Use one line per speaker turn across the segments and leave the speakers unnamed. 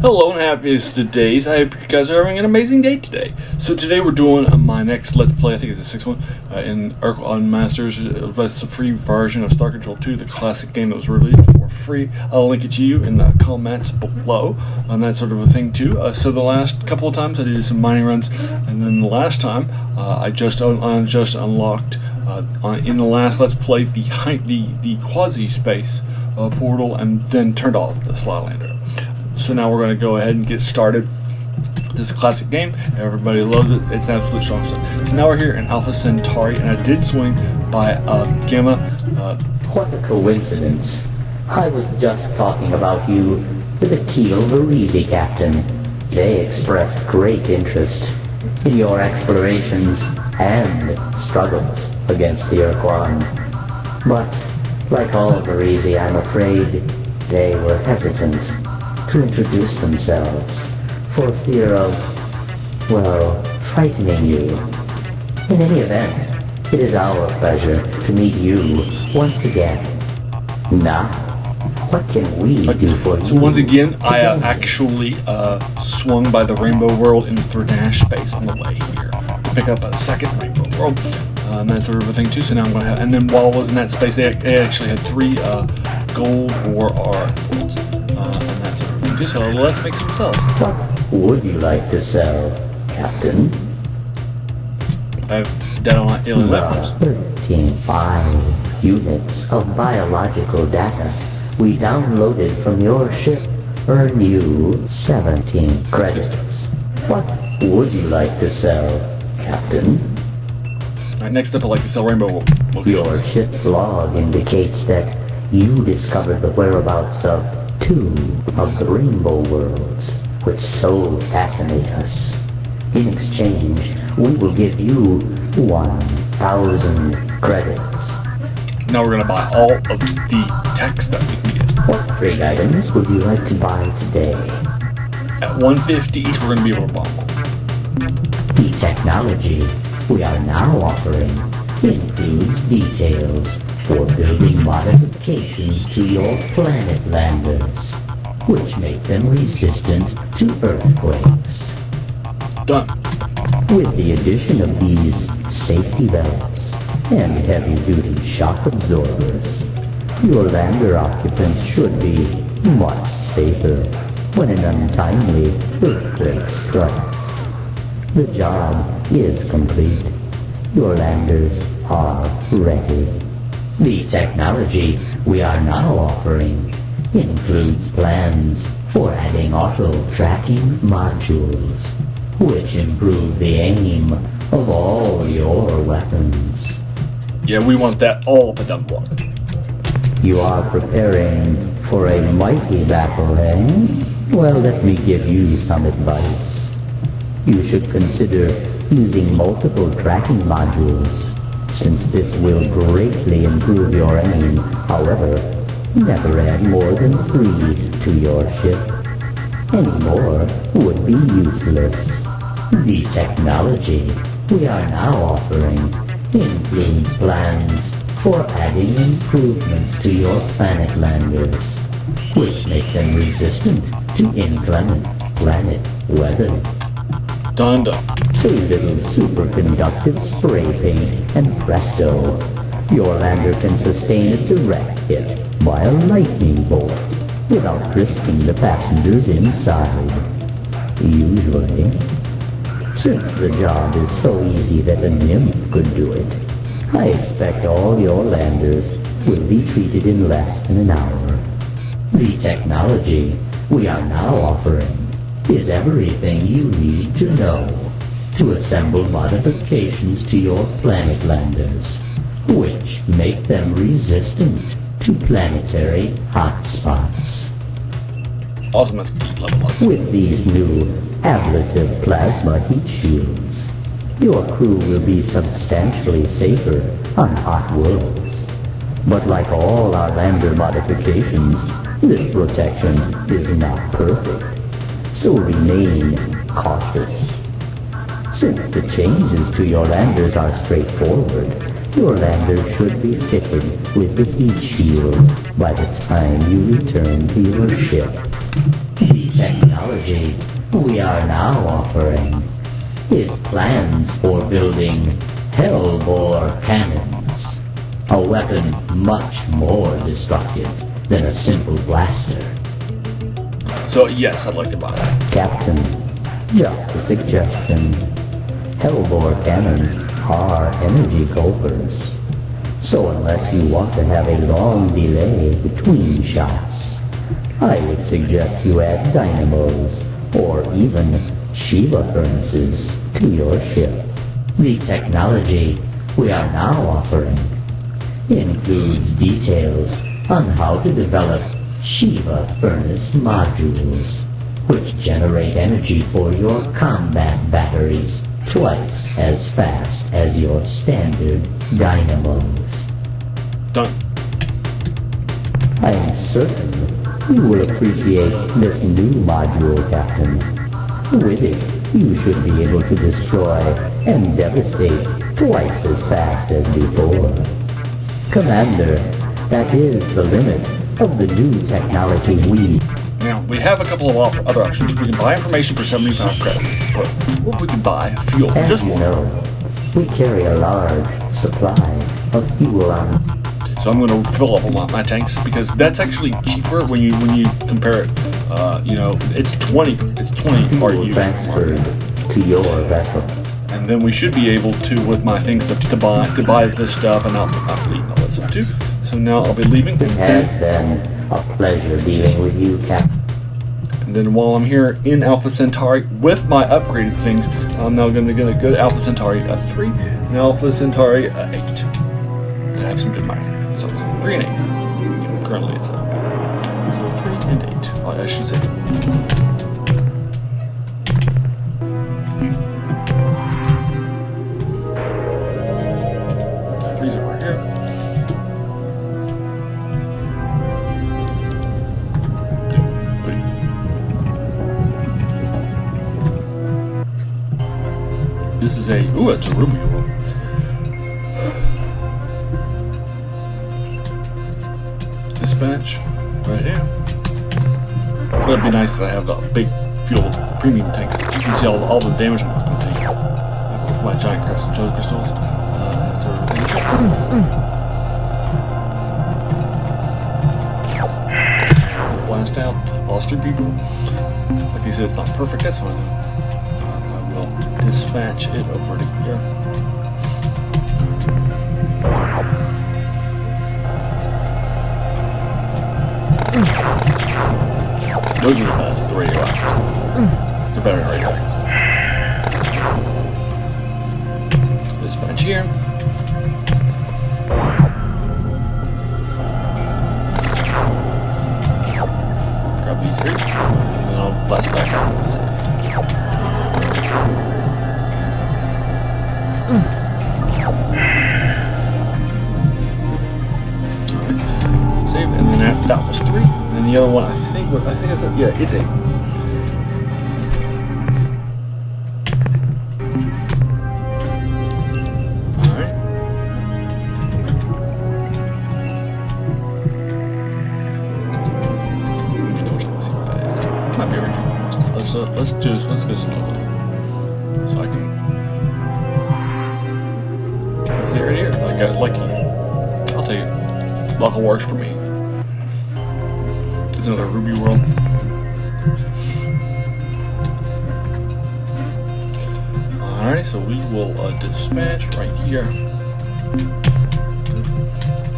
Hello and happy as today's. I hope you guys are having an amazing day today. So today we're doing my next Let's Play, I think it's the sixth one, in Ur-Quan Masters. That's the free version of Star Control 2, the classic game that was released for free. I'll link it to you in the comments below, and that sort of a thing too. So the last couple of times I did some mining runs, and then the last time I just unlocked, in the last Let's Play, the quasi-space portal, and then turned off the Slylander. So now we're going to go ahead and get started. This is a classic game. Everybody loves it. It's an absolute strong stuff. So now we're here in Alpha Centauri, and I did swing by Gamma.
What a coincidence. I was just talking about you with the Keel Reiche captain. They expressed great interest in your explorations and struggles against the Urquan. But, like all Reiche, I'm afraid they were hesitant to introduce themselves for fear of, well, frightening you. In any event, it is our pleasure to meet you once again. Now, what can we do for you?
So once again, I actually swung by the Rainbow World in Verdash space on the way here to pick up a second Rainbow World. And that sort of a thing too. So now I'm going to have, and then while I was in that space, they actually had 3 gold or worlds. And that sort of thing too. So let's make some sales.
What would you like to sell, Captain?
I have dead on alien life forms.
13.5 units of biological data we downloaded from your ship earn you 17 credits. What would you like to sell, Captain?
Alright, next up I'd like to sell Rainbow World.
Your ship's log indicates that you discovered the whereabouts of 2 of the Rainbow Worlds, which so fascinate us. In exchange, we will give you 1,000 credits.
Now we're going to buy all of the text that we can get.
What trade items would you like to buy today?
At 150 each, we're going to be able to buy them.
The technology we are now offering includes details for building modifications to your planet landers, which make them resistant to earthquakes.
Done.
With the addition of these safety belts and heavy-duty shock absorbers, your lander occupants should be much safer when an untimely earthquake strikes. The job is complete. Your landers are ready. The technology we are now offering includes plans for adding auto-tracking modules, which improve the aim of all your weapons.
Yeah, we want that all up a dumb block.
You are preparing for a mighty battle, eh? Well, let me give you some advice. You should consider using multiple tracking modules, since this will greatly improve your aim. However, never add more than 3 to your ship. Any more would be useless. The technology we are now offering includes plans for adding improvements to your planet landers, which make them resistant to inclement planet weather.
Done, done.
A little superconductive spray paint, and presto, your lander can sustain a direct hit by a lightning bolt without risking the passengers inside. Usually. Since the job is so easy that a nymph could do it, I expect all your landers will be treated in less than an hour. The technology we are now offering is everything you need to know to assemble modifications to your planet landers, which make them resistant to planetary hotspots.
Awesome, that's level up.
With these new ablative plasma heat shields, your crew will be substantially safer on hot worlds. But like all our lander modifications, this protection is not perfect, so remain cautious. Since the changes to your landers are straightforward, your lander should be fitted with the heat shields by the time you return to your ship. The technology technology we are now offering is plans for building Hellbore cannons, a weapon much more destructive than a simple blaster.
So yes, I'd like to buy that.
Captain, just a suggestion. Hellbore cannons are energy gulpers. So unless you want to have a long delay between shots, I would suggest you add dynamos or even Shiva furnaces to your ship. The technology we are now offering includes details on how to develop Shiva furnace modules, which generate energy for your combat batteries twice as fast as your standard dynamos.
Done.
I am certain you will appreciate this new module, Captain. With it, you should be able to destroy and devastate twice as fast as before. Commander, that is the limit of the new technology we...
Now, we have a couple of other options. We can buy information for 75 credits, or we can buy fuel for
As
just
you
one.
know, we carry a large supply of fuel on...
So I'm going to fill up my tanks because that's actually cheaper when you compare it. It's 20
fuel
RUs
transferred to your vessel.
and then we should be able to, with my things, to buy this stuff and not my fleet and all that stuff too. So now I'll be leaving.
It has been a pleasure dealing with you, Captain.
And then while I'm here in Alpha Centauri with my upgraded things, I'm now going to go to Alpha Centauri 3 and Alpha Centauri 8 to have some good mining. So it's 3 and 8. Currently it's 3 and 8. Oh, I should say. Freeze over here. This is it's a ruby roll. Dispatch, right here. It'd be nice that I have the big fuel premium tanks. You can see all the damage I'm taking with my giant crystals. That sort of thing. Blast out. Lost 3 people. Like you said, it's not perfect. That's fine. I will dispatch it over to here. Those are the best, the radioactive. They're better than radioactive. Dispatch here. Grab these 3, and then I'll blast back out. That's it. Save, and then that was 3. And then the other one, I think I thought, yeah, it's 8. Alright. Let's see what that is. Might be right. Let's do this. Let's go slowly. So I can see right here. I got lucky. I'll take it. Luck works for me. It's another ruby world. Alrighty, so we will dispatch right here.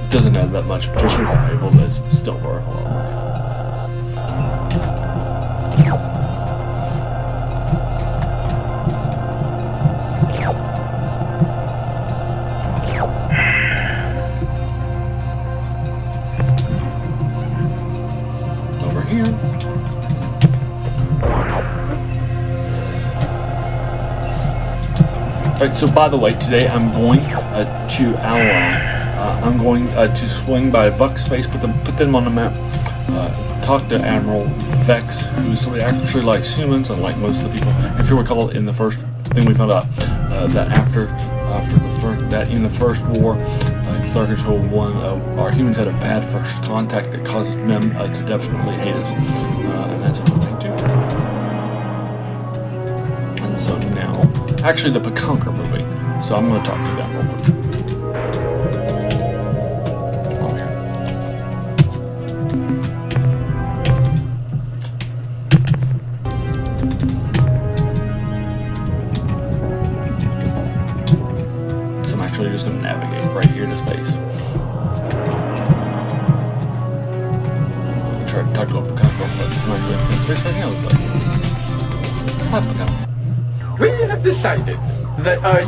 It doesn't have that much tertiary valuable, but it's still worth a lot of money. Alright, so by the way, today I'm going to Ally. I'm going to swing by Vux Space, put them on the map, talk to Admiral Vex, who's somebody that actually likes humans, unlike most of the people. If you recall, in the first thing we found out, that in the first war, in Star Control 1, our humans had a bad first contact that caused them to definitely hate us, and that's a good thing too. actually the Peconker movie. So I'm going to talk to them real quick. So I'm actually just going to navigate right here to space. I'm going to try to talk to a Peconker, but it's not doing space right now. It's like, hi Peconker.
We have decided that our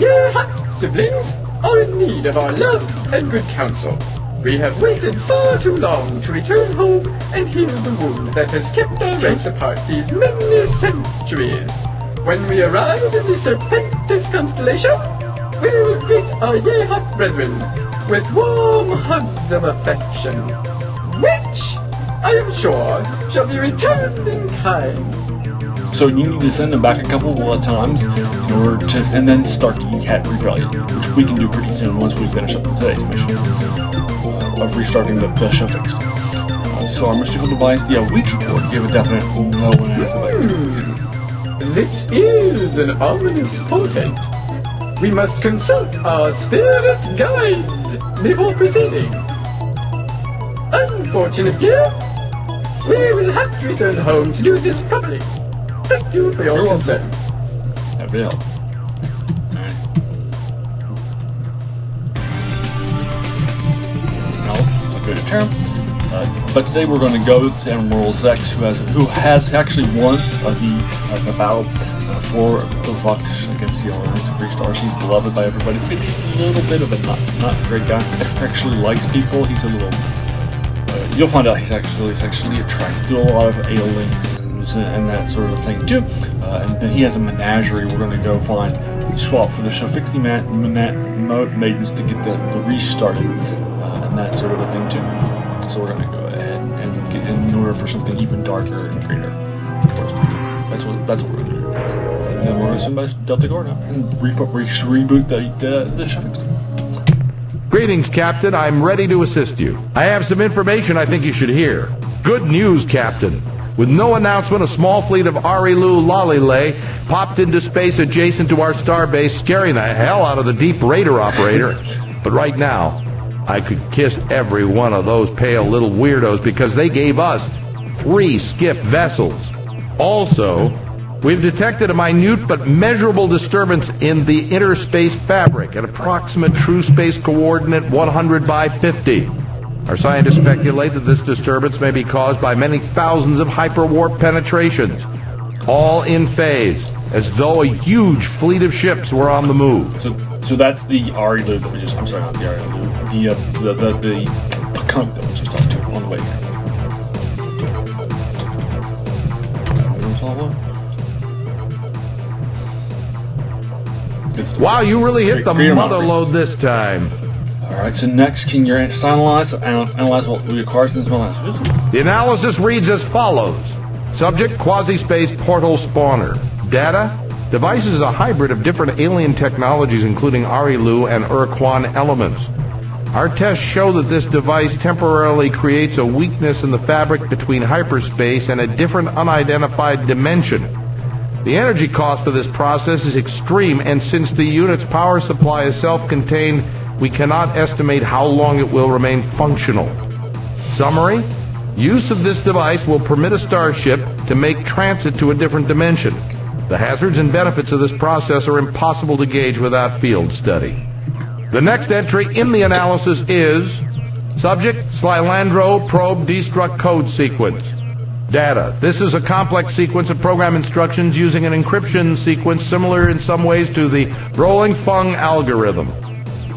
siblings are in need of our love and good counsel. We have waited far too long to return home and heal the wound that has kept our race apart these many centuries. When we arrive in the Serpentis constellation, we will greet our Yehut brethren with warm hugs of affection, which, I am sure, shall be returned in kind.
So you need to send them back a couple of times in order to, and then start the Cat Rebellion, which we can do pretty soon once we finish up today's mission of restarting the Shofixti. So our mystical device, the Ouija board, give a definite no and answer.
This is an ominous portent. We must consult our spirit guides before proceeding. Unfortunately, we will have to return home to do this properly. Thank you for your concern.
That will. Alright. No, I'll go to term. But today we're going to go to Admiral Zex, who has actually won the battle for the Vox against the Alliance of Free Stars. He's beloved by everybody, but he's a little bit of a not great guy. He actually likes people. He's a little. You'll find out he's actually sexually attracted to a lot of aliens and that sort of thing too. And then he has a menagerie. We're going to go find swap for the Shofixti maidens to get the restarted and that sort of a thing too. So we're going to go ahead and get in order for something even darker and greater. Of course, that's what we're going to do. And then we're going to send back Delta Gorda and reboot the Shofixti.
Greetings, Captain. I'm ready to assist you. I have some information I think you should hear. Good news, Captain. With no announcement, a small fleet of Arilu Lalile popped into space adjacent to our starbase, scaring the hell out of the Deep Raider operator. But right now, I could kiss every one of those pale little weirdos because they gave us 3 skip vessels. Also, we've detected a minute but measurable disturbance in the inner space fabric at approximate true space coordinate 100 by 50. Our scientists speculate that this disturbance may be caused by many thousands of hyperwarp penetrations, all in phase, as though a huge fleet of ships were on the move.
So that's the Arilu that we just, I'm sorry, not the Arilu, the Pekunk that we just talked to on the way here.
Wow, you really hit the mother load this time.
Alright, so next, can you analyze what we acquired since my last visit?
The analysis reads as follows. Subject, quasi-space portal spawner. Data, device is a hybrid of different alien technologies including Arilu and Ur-Quan elements. Our tests show that this device temporarily creates a weakness in the fabric between hyperspace and a different unidentified dimension. The energy cost of this process is extreme, and since the unit's power supply is self-contained, we cannot estimate how long it will remain functional. Summary: use of this device will permit a starship to make transit to a different dimension. The hazards and benefits of this process are impossible to gauge without field study. The next entry in the analysis is Subject, Slylandro Probe Destruct Code Sequence. Data. This is a complex sequence of program instructions using an encryption sequence similar in some ways to the Rolling Fung algorithm.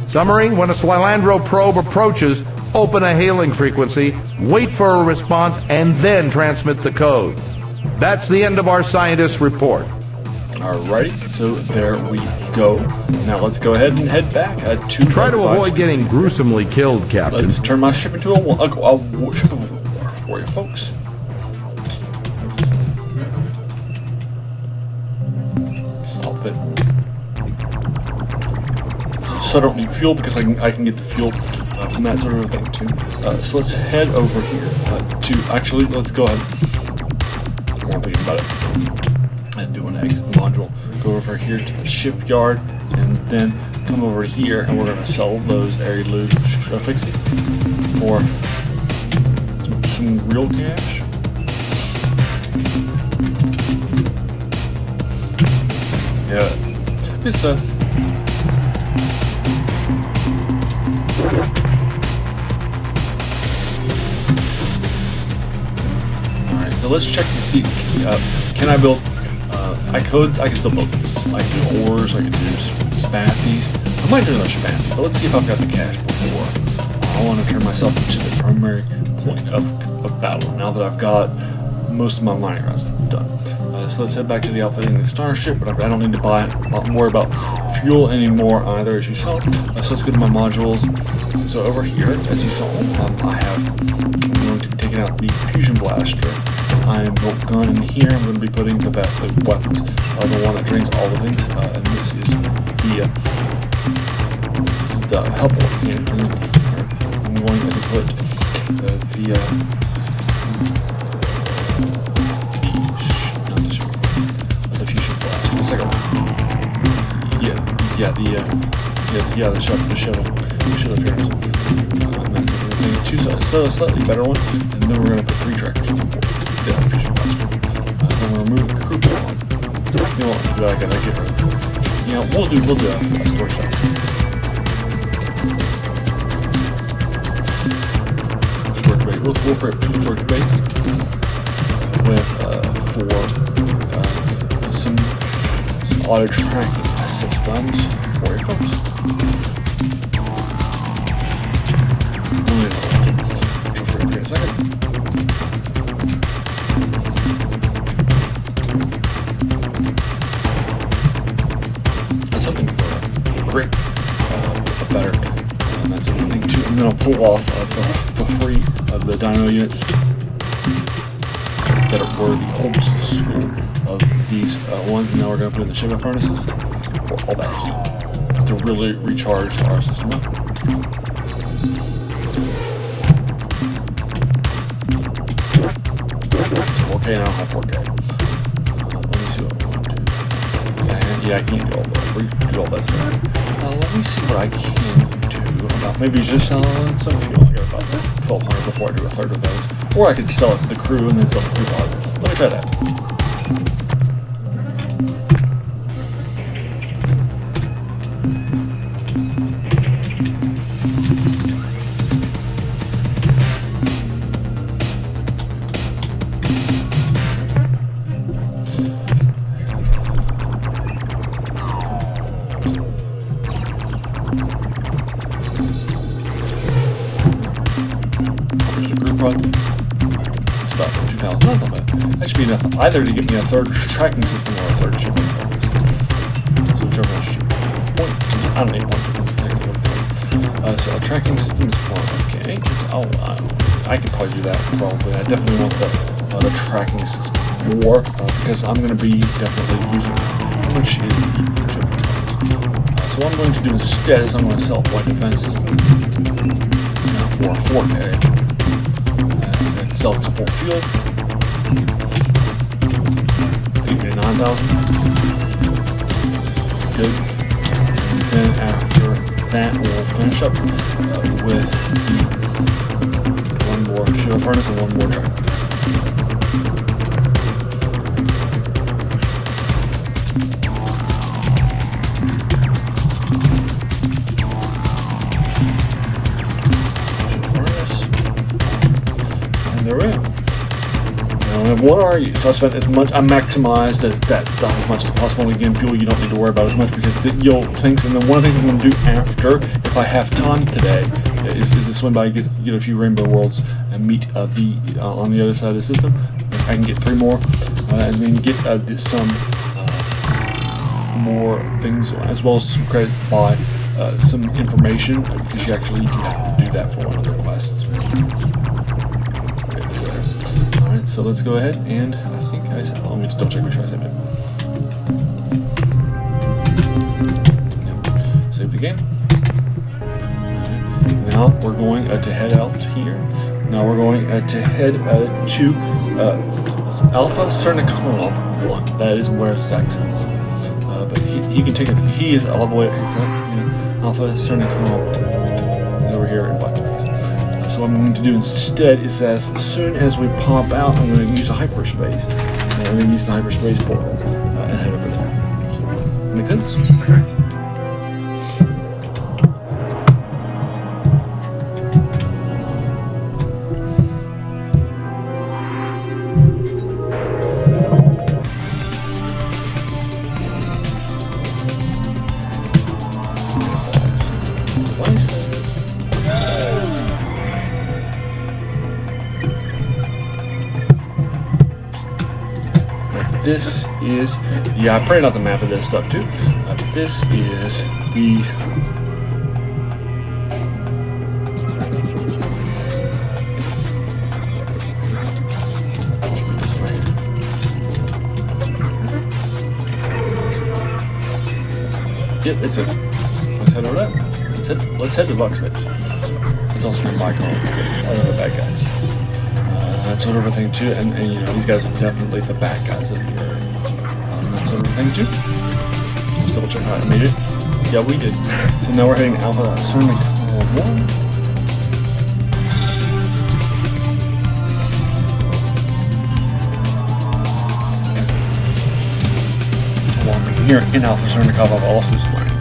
Summary: when a Slylandro probe approaches, open a hailing frequency, wait for a response, and then transmit the code. That's the end of our scientist's report.
Alrighty, so there we go. Now let's go ahead and head back to...
Try to avoid getting gruesomely killed, Captain.
Let's turn my ship into a ship of war for you folks. Outfit. So I don't need fuel because I can get the fuel from that sort of thing too. So let's head over here to... Actually, let's go ahead. I'm thinking about it. And do an exit module, go over here to the shipyard, and then come over here, and we're going to sell those area loot Shofixti for some real cash. Yeah, good stuff. Alright, so let's check to see, can I build, I can still build this. I can do ores, I can do spathies. I might do another spathy, but let's see if I've got the cash before. I want to turn myself into the primary point of battle, now that I've got most of my mining routes done. So let's head back to the outfitting the starship, but I don't need to worry about fuel anymore either, as you saw. So let's go to my modules. So over here, as you saw, I'm going to be taking out the fusion blaster. I am built gun in here. I'm going to be putting the best of weapons, the one that drains all the things, and this is the help cannon. I'm going to put the fusion blast. The second one. The shuttle appearance. And that's everything. Choose a slightly better one, and then we're going to put 3 tractors on board. Yeah, fusion blaster. Then we'll remove the crew one. You know what? I gotta get rid of it. You know, we'll do a store shop. Storage base. We'll go for a storage base with some auto tracking systems for your folks. Something for a great, a better, that's something too. And then I'll pull off for free the dyno units that were the old school of these ones, and now we're going to put in the sugar furnaces for all that heat to really recharge our system up. It's 4K now, not 4K. Let me see what I want to do. Yeah, I can't do all that stuff. Let me see what I can do about maybe just selling some fuel. I got about 1,200 before I do a third of those. Or I could sell it to the crew and then sell the crew product. Let me try that. It's about 2,000, not that bad. That should be enough either to get me a third tracking system or a third shipping focus. So whichever one should be. I don't need one. So a tracking system is 400K. I could probably do that probably. I definitely want the tracking system more because I'm going to be definitely using it, which is the shipping focus. So what I'm going to do instead is I'm going to sell a point defense system for 4K. Sell support fuel. 9,000. Good. And then after that, we'll finish up with one more sugar furnace and one more tractor. There we go. I have one RE, so I spent as much. I maximized that stuff as much as possible. And again, fuel you don't need to worry about as much because you'll think. And then one of the things I'm going to do after, if I have time today, is to swim by, get a few rainbow worlds, and meet on the other side of the system. I can get 3 more, and then get some more things as well as some credits to buy some information because you actually do have to do that for one of the quests. Alright, so let's go ahead and I think I said, let me just double check, make sure I said it. Yep. Save the game. Right. Now we're going to head out here. Now we're going to head to Alpha Cernicon 1. That is where Sax is. but he can take it. He is all the way. Alpha starting to come over here in black. So what I'm going to do instead is that as soon as we pop out, I'm going to use a hyperspace. I'm going to use the hyperspace portal and head over there. Make sense? Okay. This is, yeah, I printed out the map of this stuff too. This is the yep, it's it. Let's head over that. Let's head to Vox Space. It's also my car. Other the bad guys. That sort of a thing too, and you know, these guys are definitely the bad guys of the area. That sort of thing too. Let's double check how I made it. Yeah, we did. So now we're heading Alpha Cernic 1. While I'm here in Alpha Cernic, I've also learned.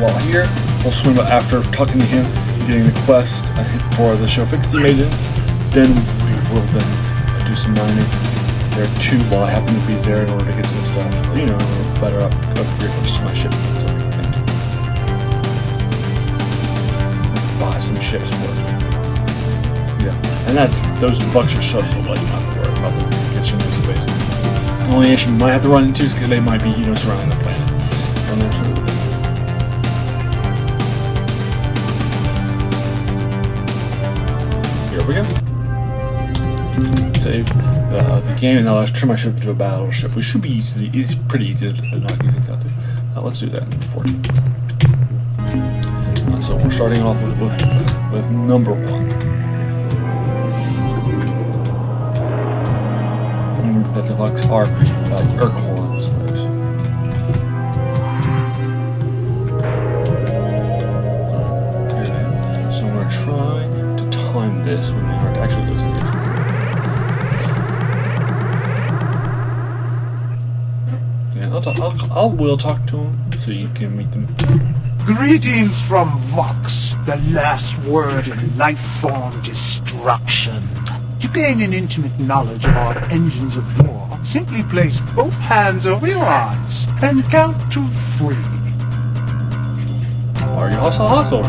While here, we'll swim after talking to him, getting the quest for the Shofixti maidens. Then we will then do some mining there too, while I happen to be there in order to get some stuff, you know, better upgrades to my ship. So, buy some ships for it. Yeah, and those bucks are so like you don't have to worry about them getting into space. The only issue you might have to run into is because they might be, you know, surrounding the planet. Here we go. Save the game, and now let's turn my ship into a battleship. We should be it's pretty easy to knock these things out there. Let's do that in 14. So we're starting off with number 1. Remember that the Vox are Urquan Masters. So I'm going to try to time this when the art actually goes in here. I will talk to him so you can meet them.
Greetings from Vox, the last word in life form destruction. To gain an intimate knowledge of our engines of war, simply place both hands over your eyes and count to 3.
Are you hostile?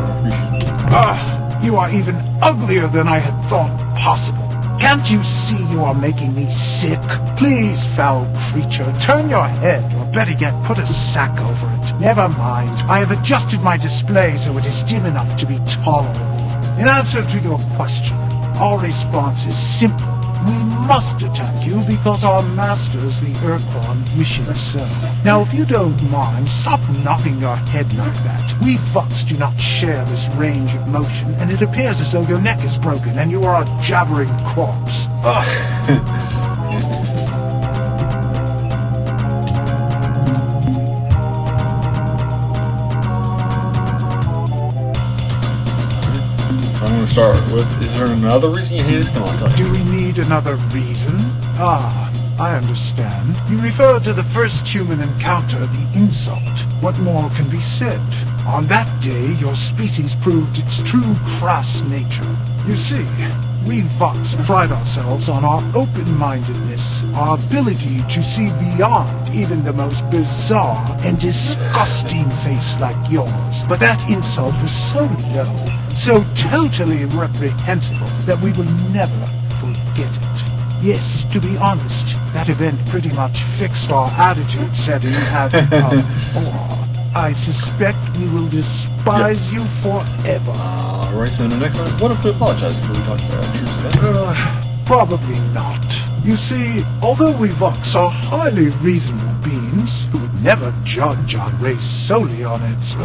You are even uglier than I had thought possible. Can't you see you are making me sick? Please, foul creature, turn your head, or better yet, put a sack over it. Never mind, I have adjusted my display so it is dim enough to be tolerable. In answer to your question, our response is simple. We must attack you because our masters, the Urquan, wish it so. Now, if you don't mind, stop knocking your head like that. We Vox do not share this range of motion, and it appears as though your neck is broken and you are a jabbering corpse.
Start with, is there another reason you hate us? Come on, tell me.
Do we need another reason? I understand. You refer to the first human encounter, the insult. What more can be said? On that day, your species proved its true crass nature. You see, we Vox pride ourselves on our open-mindedness, our ability to see beyond even the most bizarre and disgusting face like yours. But that insult was so low, so totally reprehensible, that we will never forget it. Yes, to be honest, that event pretty much fixed our attitude setting having I suspect we will despise you forever.
Alright, so in the next one, what if we apologize for we talked about truth?
Probably not. You see, although we Vox are highly reasonable beings who would never judge our race solely on its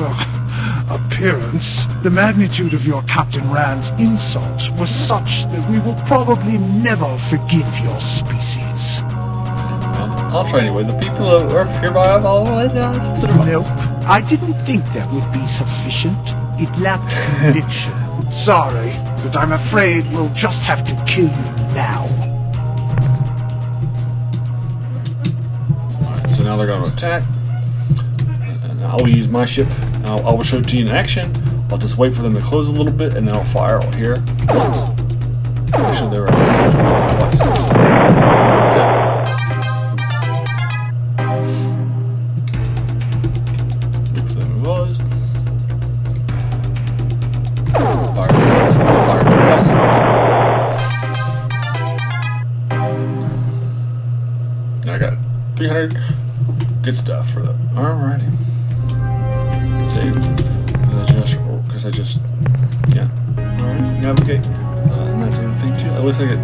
appearance, the magnitude of your Captain Rand's insult was such that we will probably never forgive your species.
I'll try anyway. The people of Earth hereby have all us to the
Nope, I didn't think that would be sufficient. It lacked conviction. Sorry, but I'm afraid we'll just have to kill you now.
So now they're going to attack, and I'll use my ship. I will show it to you in action. I'll just wait for them to close a little bit, and then I'll fire out here once. Actually, they were twice. Look for them it was. Fire twice. Fire twice. I got 300. Good stuff for that. Alrighty. Save. Because I just, yeah. Alright, navigate. And that's everything too. It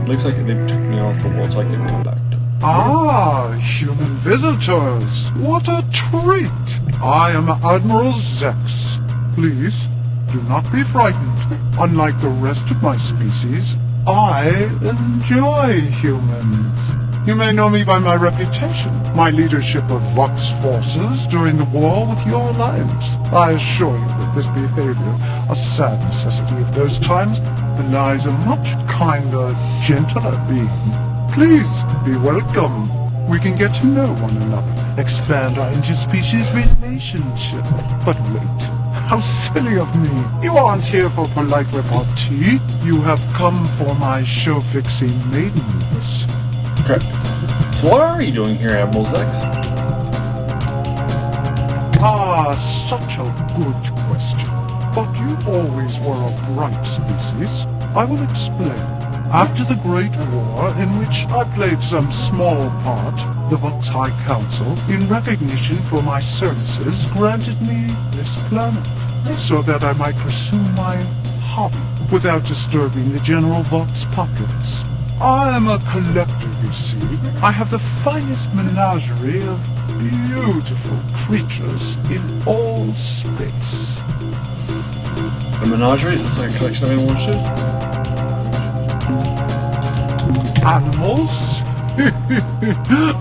looks like they took me off the world so I can come back to it.
Ah, human visitors. What a treat. I am Admiral Zex. Please, do not be frightened. Unlike the rest of my species, I enjoy humans. You may know me by my reputation, my leadership of Vox forces during the war with your alliance. I assure you that this behavior, a sad necessity of those times, belies a much kinder, gentler being. Please, be welcome. We can get to know one another, expand our interspecies relationship. But wait, how silly of me. You aren't here for polite repartee. You have come for my Shofixti maidens.
Correct. So what are you doing here, Admiral Zex?
Ah, such a good question. But you always were a bright species. I will explain. After the Great War, in which I played some small part, the Vox High Council, in recognition for my services, granted me this planet, so that I might pursue my hobby without disturbing the general Vox populace. I am a collector, you see. I have the finest menagerie of beautiful creatures in all space.
A menagerie? Is this like a collection of animal shoes?
Animals?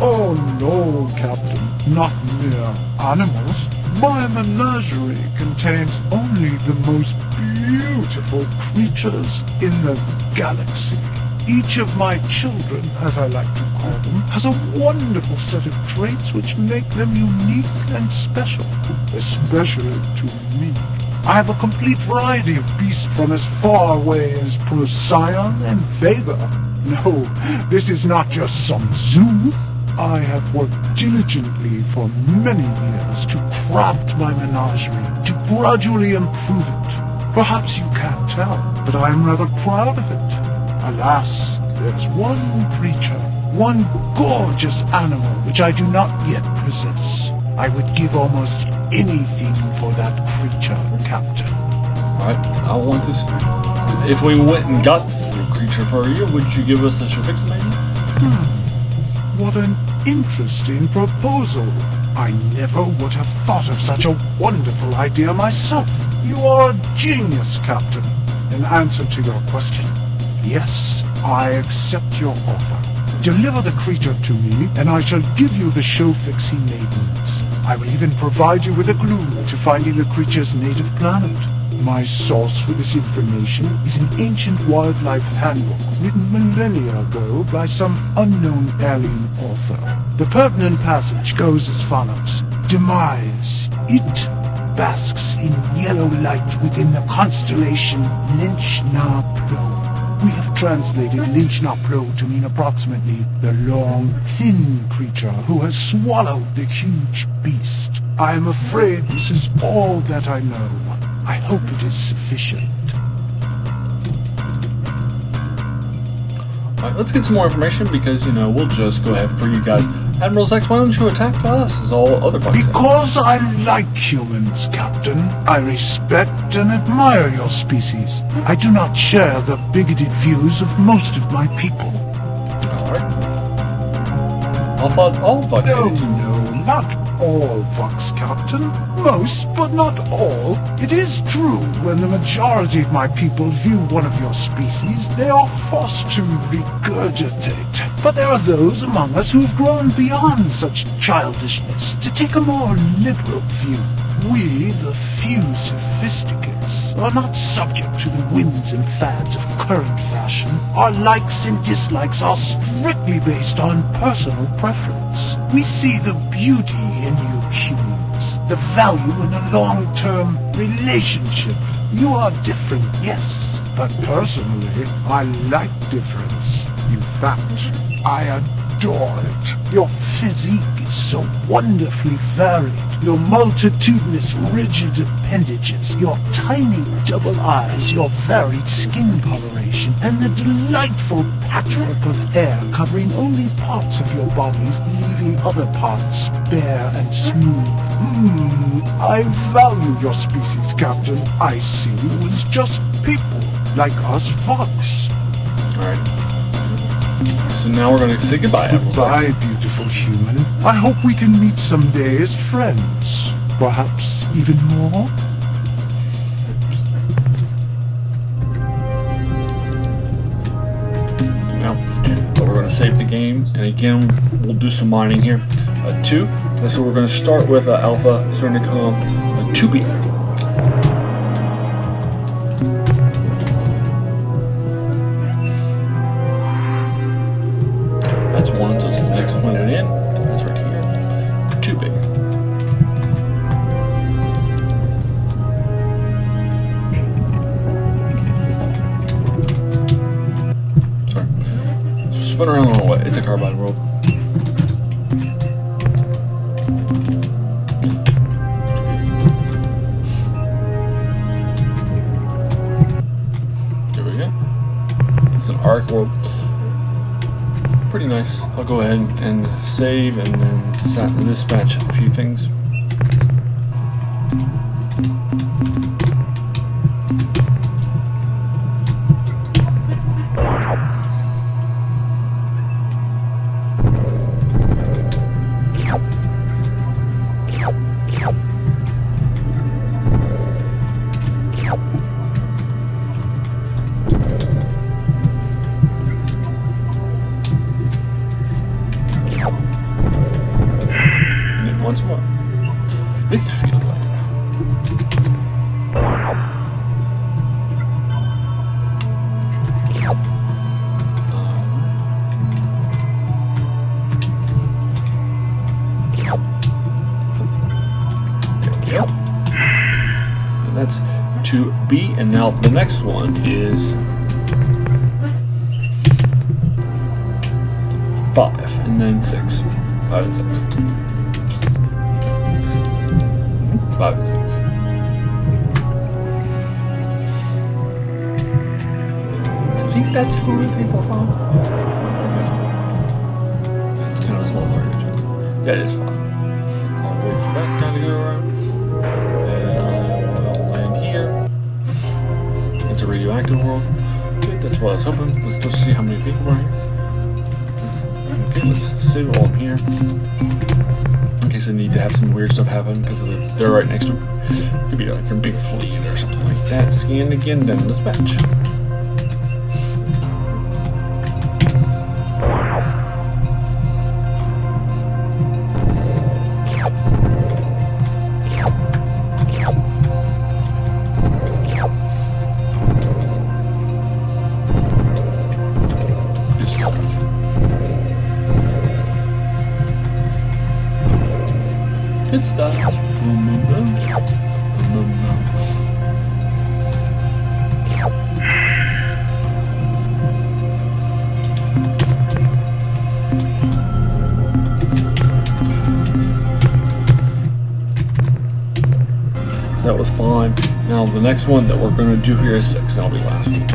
Oh no, Captain. Not mere animals. My menagerie contains only the most beautiful creatures in the galaxy. Each of my children, as I like to call them, has a wonderful set of traits which make them unique and special, especially to me. I have a complete variety of beasts from as far away as Procyon and Vega. No, this is not just some zoo. I have worked diligently for many years to craft my menagerie, to gradually improve it. Perhaps you can't tell, but I am rather proud of it. Alas, there's one creature, one gorgeous animal which I do not yet possess. I would give almost anything for that creature, Captain.
Alright, I want this. If we went and got this little creature for you, would you give us the Shofixti maiden?
What an interesting proposal. I never would have thought of such a wonderful idea myself. You are a genius, Captain. In answer to your question, yes, I accept your offer. Deliver the creature to me, and I shall give you the Shofixti maidens. I will even provide you with a clue to finding the creature's native planet. My source for this information is an ancient wildlife handbook written millennia ago by some unknown alien author. The pertinent passage goes as follows. Demise. It basks in yellow light within the constellation Lynch-Na-Plo. We have translated Lynch-Na-Plo to mean approximately the long, thin creature who has swallowed the huge beast. I am afraid this is all that I know. I hope it is sufficient.
Alright, let's get some more information because, you know, we'll just go ahead for you guys. Admiral Zex, why don't you attack us as all other bugs?
Because I like humans, Captain. I respect and admire your species. I do not share the bigoted views of most of my people.
Alright. I thought all Vox
No,
had a team.
no, not all, Vox Captain. Most, but not all. It is true, when the majority of my people view one of your species, they are forced to regurgitate. But there are those among us who have grown beyond such childishness to take a more liberal view. We, the few sophisticates, are not subject to the whims and fads of current fashion. Our likes and dislikes are strictly based on personal preference. We see the beauty in you humans, the value in a long-term relationship. You are different, yes, but personally, I like difference. In fact, I adore it. Your physique is so wonderfully varied. Your multitudinous rigid appendages, your tiny double eyes, your varied skin coloration, and the delightful patchwork of hair covering only parts of your bodies, leaving other parts bare and smooth. I value your species, Captain. I see you as just people, like us Vox.
Alright. So now we're going to say goodbye, Admiral
Goodbye,
Vox.
beautiful human. I hope we can meet someday as friends. Perhaps even more?
Now, we're going to save the game, and again, we'll do some mining here. 2. So we're going to start with Alpha Cernicom 2B. That's 1, so it's the next planet in. That's right here. 2B. Sorry. So spin around on what? It's a carbide world. There we go. It's an arc world. Pretty nice. I'll go ahead and save and then dispatch a few things. Once more. This feels like and that's 2B, and now the next one is 5, and then 6. 5 and 6. 5 and 6. I think that's 4, 3, 4, 5. It's kind of a small target. Yeah, it is 5. I'll wait for that guy to go around. And I'll land here. It's a radioactive world. Okay, that's what I was hoping. Let's just see how many people are here. Okay, let's save it while I'm here. In case I need to have some weird stuff happen because they're right next to it. Could be like a big fleet or something like that. Scan again, then dispatch. Good stuff. That was fine. Now the next one that we're going to do here is 6. That'll be last one.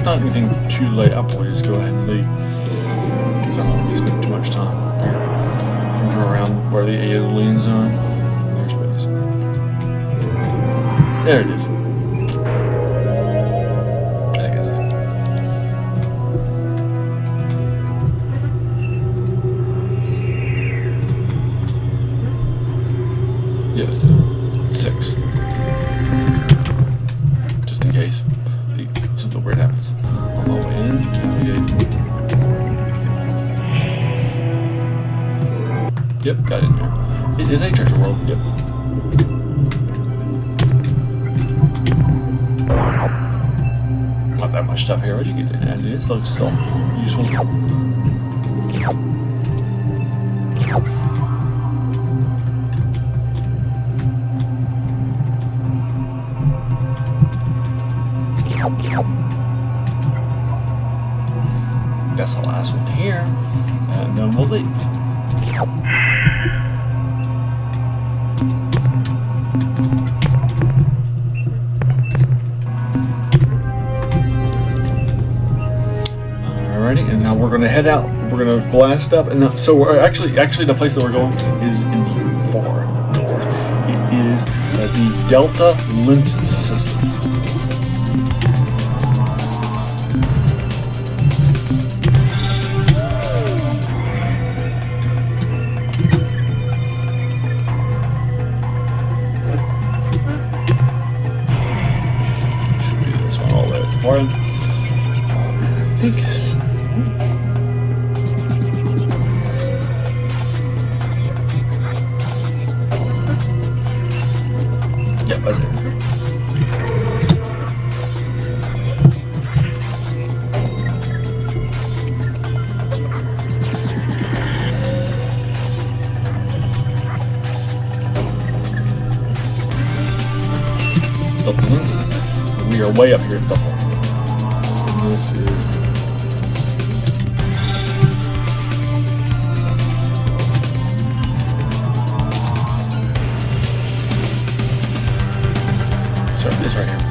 not anything too late, I'll probably just go ahead and leave. Because I don't want to be spending too much time here. From around where the aliens are. There's space. There it is. I guess it. Yeah, that's it. 6. Just in case something weird happens. On my way in, navigate. Yep, got in there. It is a treasure world, yep. Not that much stuff here, what'd you get? And it is looks still useful. That's the last one here, and then we'll leave. Alrighty, and now we're gonna head out. We're gonna blast up, and so we're actually the place that we're going is in the far north. It is the Delta Lenses system. I think. Yep, that's it. We are way up here at Double. This is sorry, this right here.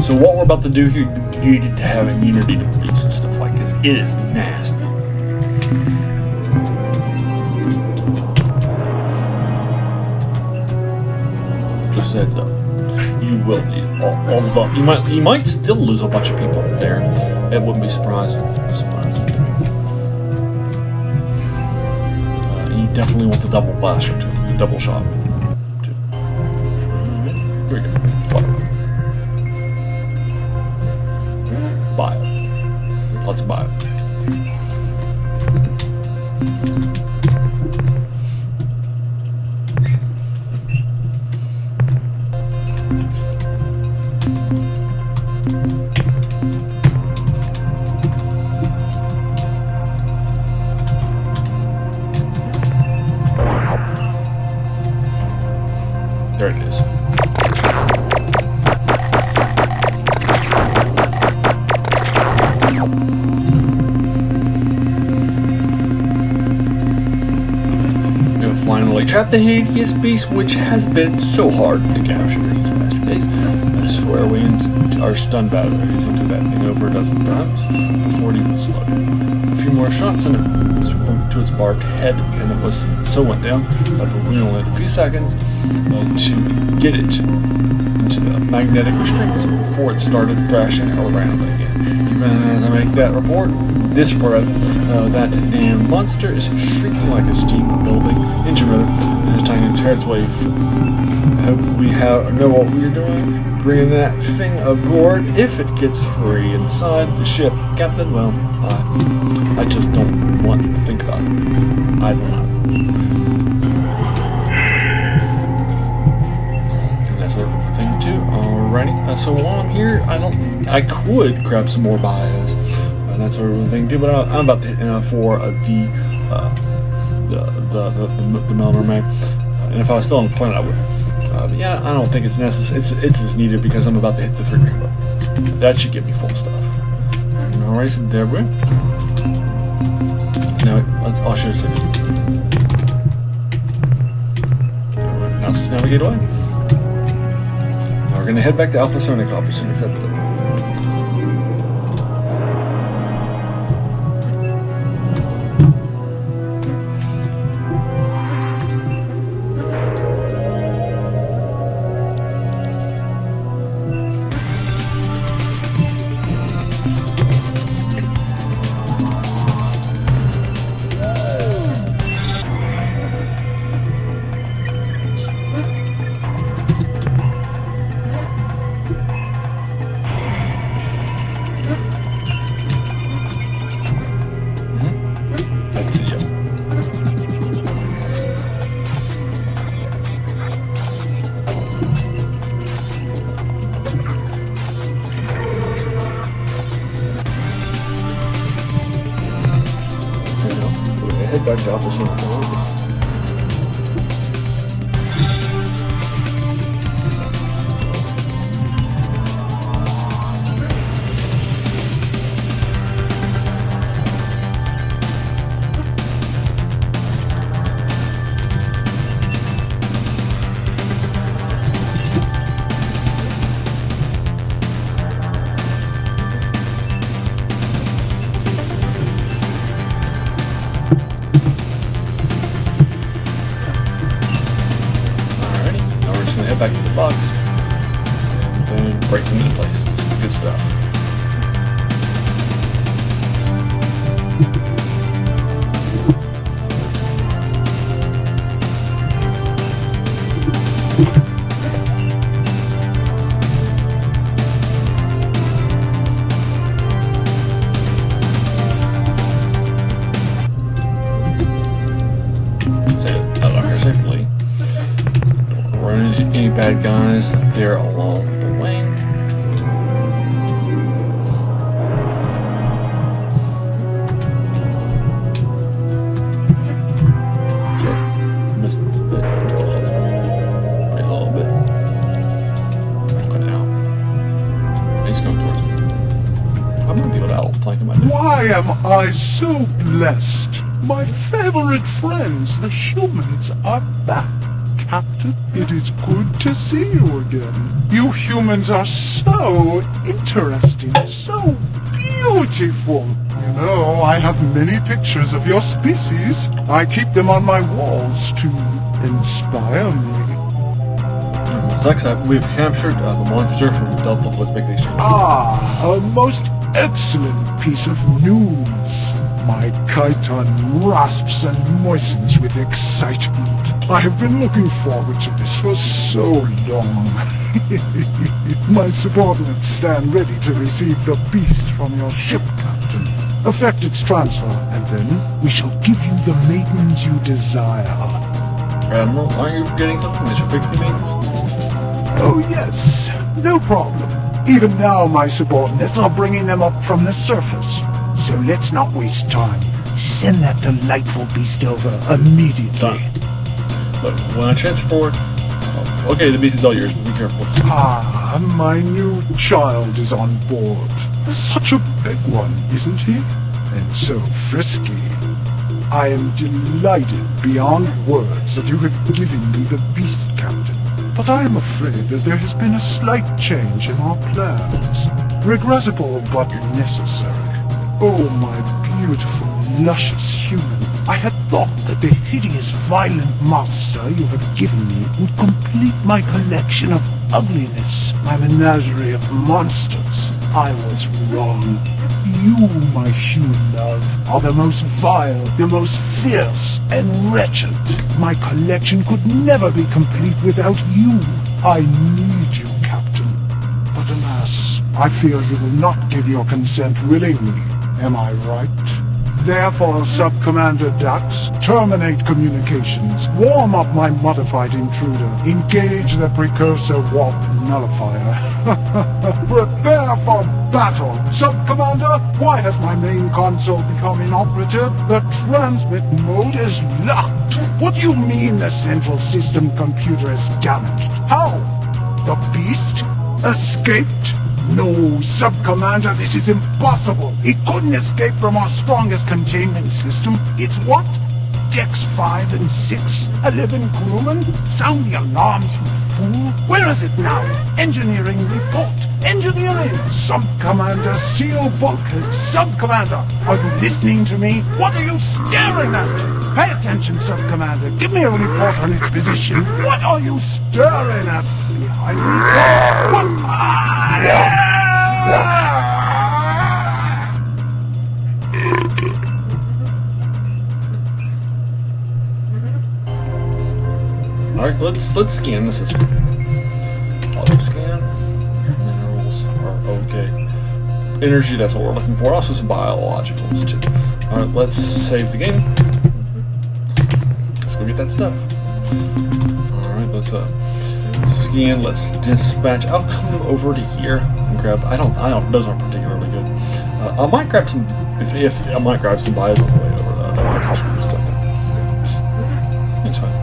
So what we're about to do here, you need to have immunity to beasts and stuff like this. It is nasty. Just heads up, you will need all the stuff. You might still lose a bunch of people there. It wouldn't be surprising. You definitely want the double blaster too, the double shot too. Here we go. Bio. Lots of bio. There it is. We have finally trapped the hideous beast, which has been so hard to capture in these past days. I swear we are stun batteries into that thing over a dozen times before it even exploded. A few more shots and it to its bark head, and it was so went down, but we only had a few seconds to get it into the magnetic restraints before it started crashing around again. Even as I make that report, that damn monster is shrieking like a steam building engine rotor and is trying to tear its way. I hope we know what we're doing. Bringing that thing aboard if it gets free inside the ship. Captain, well, I just don't want to think about it. I don't know. And that's sort of thing too. Alrighty. So while I'm here, I could grab some more bios. And that sort of thing too. But I'm about to hit for the Melner Mag. And if I was still on the planet, I would. But yeah, I don't think it's necessary. It's as needed because I'm about to hit the 3 rainbow. That should give me full stuff. Alright, so there we go. Now I'll show you something. Now let's just navigate away. gonna head back to Alpha Sonic as soon as that's done. Back to Alpha Sonic. Back to the box and break them into place. Good stuff. Safely. Run into any bad guys there along the way. Okay, missed a bit. I'm still holding. Wait a little bit. Okay, now. He's coming towards me. I'm gonna be able to outflank him.
Why am I so blessed? My favorite friends, the humans, are back. Captain, it is good to see you again. You humans are so interesting, so beautiful. You know, I have many pictures of your species. I keep them on my walls to inspire me.
Alexa, we've captured the monster from Delta. Let's make the exchange.
Ah, a most excellent piece of news. My chiton rasps and moistens with excitement. I have been looking forward to this for so long. My subordinates stand ready to receive the beast from your ship, Captain. Effect its transfer, and then we shall give you the maidens you desire.
Admiral, aren't you forgetting something? The Shofixti maidens?
Oh yes, no problem. Even now my subordinates are bringing them up from the surface. So let's not waste time. Send that delightful beast over immediately.
Done. But when I transfer forward... Oh, okay, the beast is all yours, but be careful.
Ah, my new child is on board. Such a big one, isn't he? And so frisky. I am delighted beyond words that you have given me the beast, Captain. But I am afraid that there has been a slight change in our plans. Regrettable, but necessary. Oh, my beautiful, luscious human. I had thought that the hideous, violent monster you have given me would complete my collection of ugliness, my menagerie of monsters. I was wrong. You, my human love, are the most vile, the most fierce, and wretched. My collection could never be complete without you. I need you, Captain. But alas, I fear you will not give your consent willingly. Am I right? Therefore, Sub-Commander Dax, terminate communications, warm up my modified intruder, engage the precursor warp nullifier. Prepare for battle! Sub-Commander, why has my main console become inoperative? The transmit mode is locked. What do you mean the central system computer is damaged? How? The beast escaped? No, Sub-Commander, this is impossible. It couldn't escape from our strongest containment system. It's what? Decks 5 and 6? 11 crewmen? Sound the alarms, you fool. Where is it now? Engineering report. Engineering. Sub-Commander Seal Bulkhead. Sub-Commander, are you listening to me? What are you staring at? Pay attention, Sub-Commander. Give me a report on its position. What are you staring at? Behind me. What?
Alright, let's scan the system. Auto scan. Minerals are okay. Energy, that's what we're looking for. Also some biologicals too. Alright, let's save the game. Let's go get that stuff. Alright, let's scan, let's dispatch. I'll come over to here and grab those aren't particularly good. I might grab some if I might grab some bios on the way over stuff there. It's fine.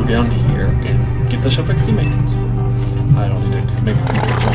Down here and get the Shofixti maintenance. I don't need to make a few trips on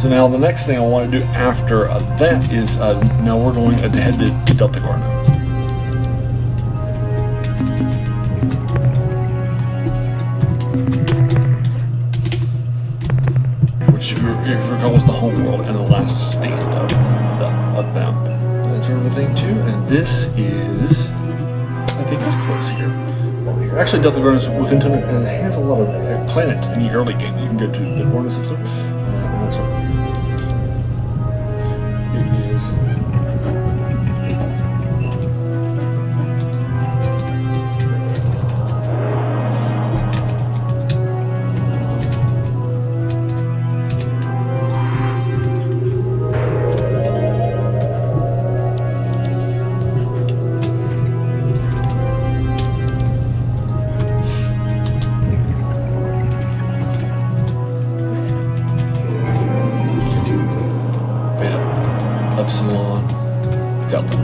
So now the next thing I want to do after that is now we're going to head to Delta Gar now. Which, if you recall, was the home world and the last stand of them. That sort of thing too. And this is, I think it's close here. Actually, Delta Gar is within 10, and it has a lot of planets in the early game. You can go to the coordinate system. And that sort of thing. Epsilon, Delta.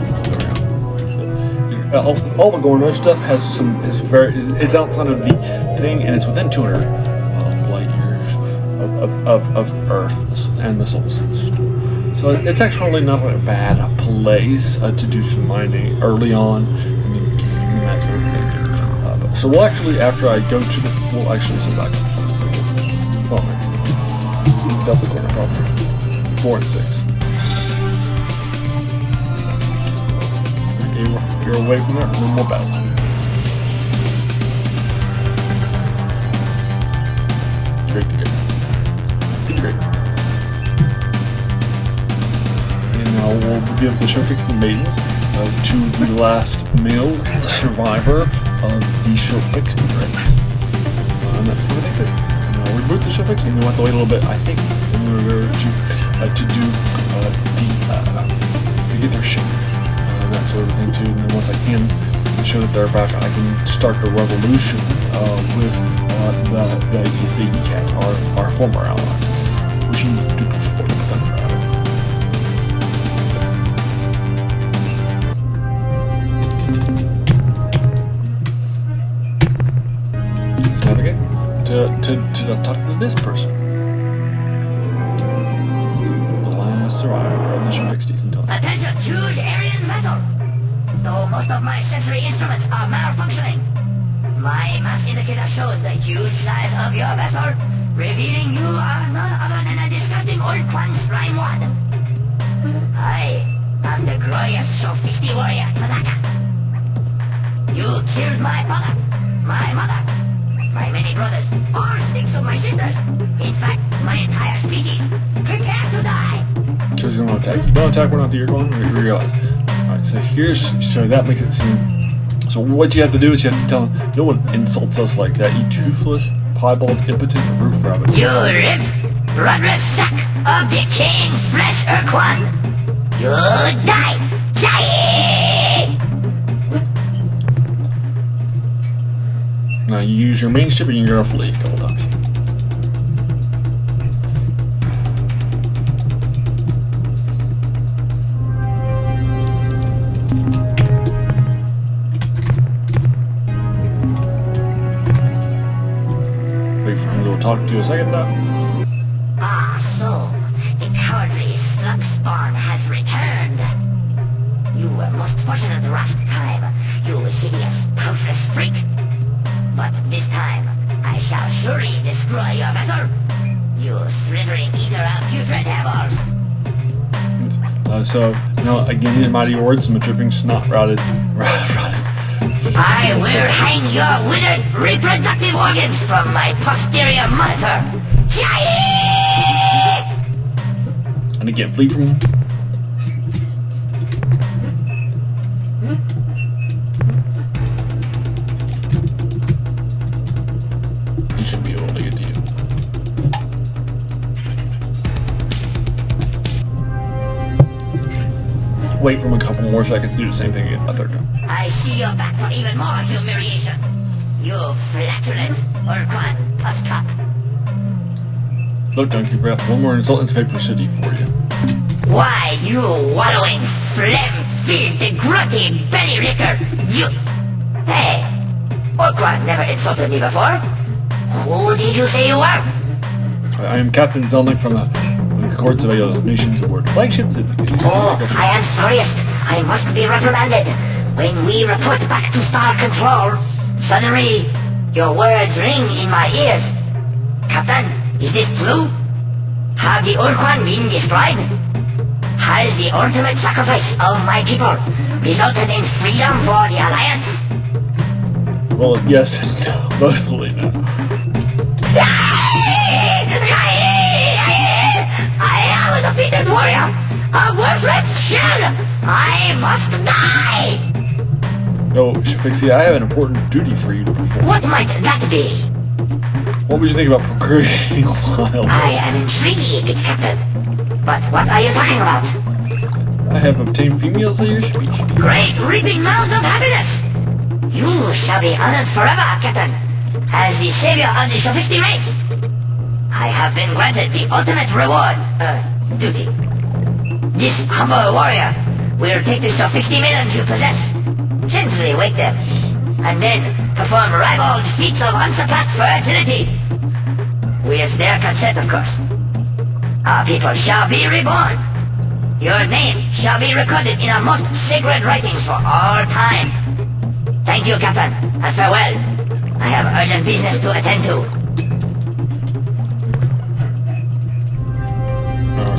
All the Gorno stuff has some it's outside of the thing, and it's within 200 light years of Earth and the solar system. So it's actually not a bad place to do some mining early on in the game and that sort of thing. So we'll actually, after I go to we'll actually send back up. Delta Gorno probably 4 and 6. You're away from there, no more battle. Great. And now we'll give the Shofixti maidens to the last male survivor of the Shofixti race. And that's what they did. Now reboot the Shofixti, and we'll have to wait a little bit, I think, in order to get their ship. That sort of thing too, and then once I can show that they're back, I can start the revolution with the ECAT, our former ally, which you do before the Thunder Rally. So navigate to talk to this person, the last survivor of the Shofixtis until.
Attention, choose area metal. though most of my sensory instruments are malfunctioning. My mass indicator shows the huge size of your vessel, revealing you are none other than a disgusting Ur-Quan slime wad. I am the glorious Shofixti warrior, Tanaka. You killed my father, my mother, my many brothers, all 6 of my sisters. In fact, my entire species. Prepare to die.
So he's gonna attack. Don't attack one after you're going. Realize. Alright, so that makes it seem. So what you have to do is you have to tell him, no one insults us like that, you toothless, piebald, impotent roof rabbit.
You rip, rudderless sack of decaying flesh, Urquan. You die! Die!
Now you use your main ship and you're gonna flee a couple times. Wait for him to talk to you a second now.
Ah, so the cowardly slug spawn has returned. You were most fortunate last time, you hideous, toothless freak. But this time, I shall surely destroy your vessel. You slithering eater of putrid hairballs.
So, now again, these mighty words, I'm a dripping snot rotted.
I will hang your withered reproductive organs from my posterior monitor. Yay!
And again, flee from him. He should be able to get to you. Wait for him a couple more seconds to do the same thing again, a third time.
I see you're back for even more humiliation. You flatulent Urquan of top.
Look, don't keep breath. One more insult and paper city for you.
Why, you wallowing, phlegm-filled, grunty belly ricker, you... Hey, Urquan never insulted me before. Who did you say you were?
I am Captain Zelnick from the Courts of Nations Award. Flagships.
Oh, I am furious. I must be reprimanded. When we report back to Star Control, suddenly your words ring in my ears. Captain, is this true? Have the Ur-Quan been destroyed? Has the ultimate sacrifice of my people resulted in freedom for the Alliance?
Well, yes and no. Mostly no.
I am a defeated warrior, a worthless shell. I must die.
No, Shofixti, I have an important duty for you to perform.
What might that be?
What would you think about procreating wild?
I am intrigued, Captain. But what are you talking about?
I have obtained females of your species.
Great reaping mouth of happiness! You shall be honored forever, Captain, as the savior of the Shofixti race. I have been granted the ultimate reward, duty. This humble warrior will take the Shofixti maidens you possess, gently wake them, and then perform ribald feats of unsurpassed fertility. With their consent, of course. Our people shall be reborn. Your name shall be recorded in our most sacred writings for all time. Thank you, Captain, and farewell. I have urgent business to attend to.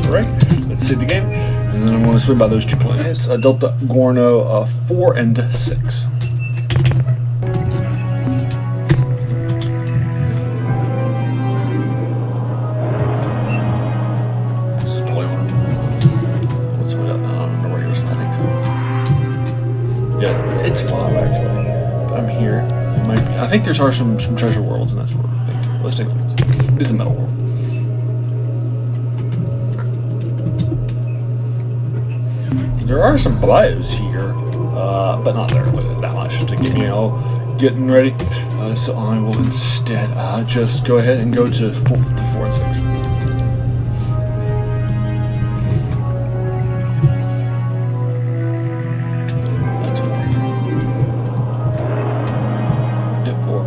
Alright, let's save the game. And then I'm going to swim by those 2 planets, Delta Gorno 4 and 6. This is probably one. Let's swim out. I don't remember where yours is. I think so. Yeah, it's 5 actually. I'm here. It might be. I think there's some treasure worlds, and that's what we're thinking. Let's take a look. This is a metal world. There are some bios here, but not there that much to get me all getting ready. So I will instead just go ahead and go to 4 and 6. That's 4. Yep, 4.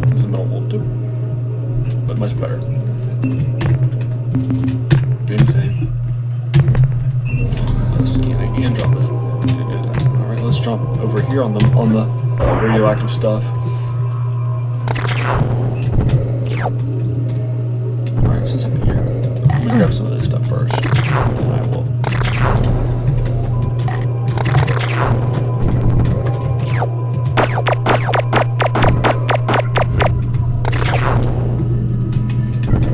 This is a middle world too, but much better. let's jump over here on the radioactive stuff. Alright, since I'm here, let me grab some of this stuff first. And I will.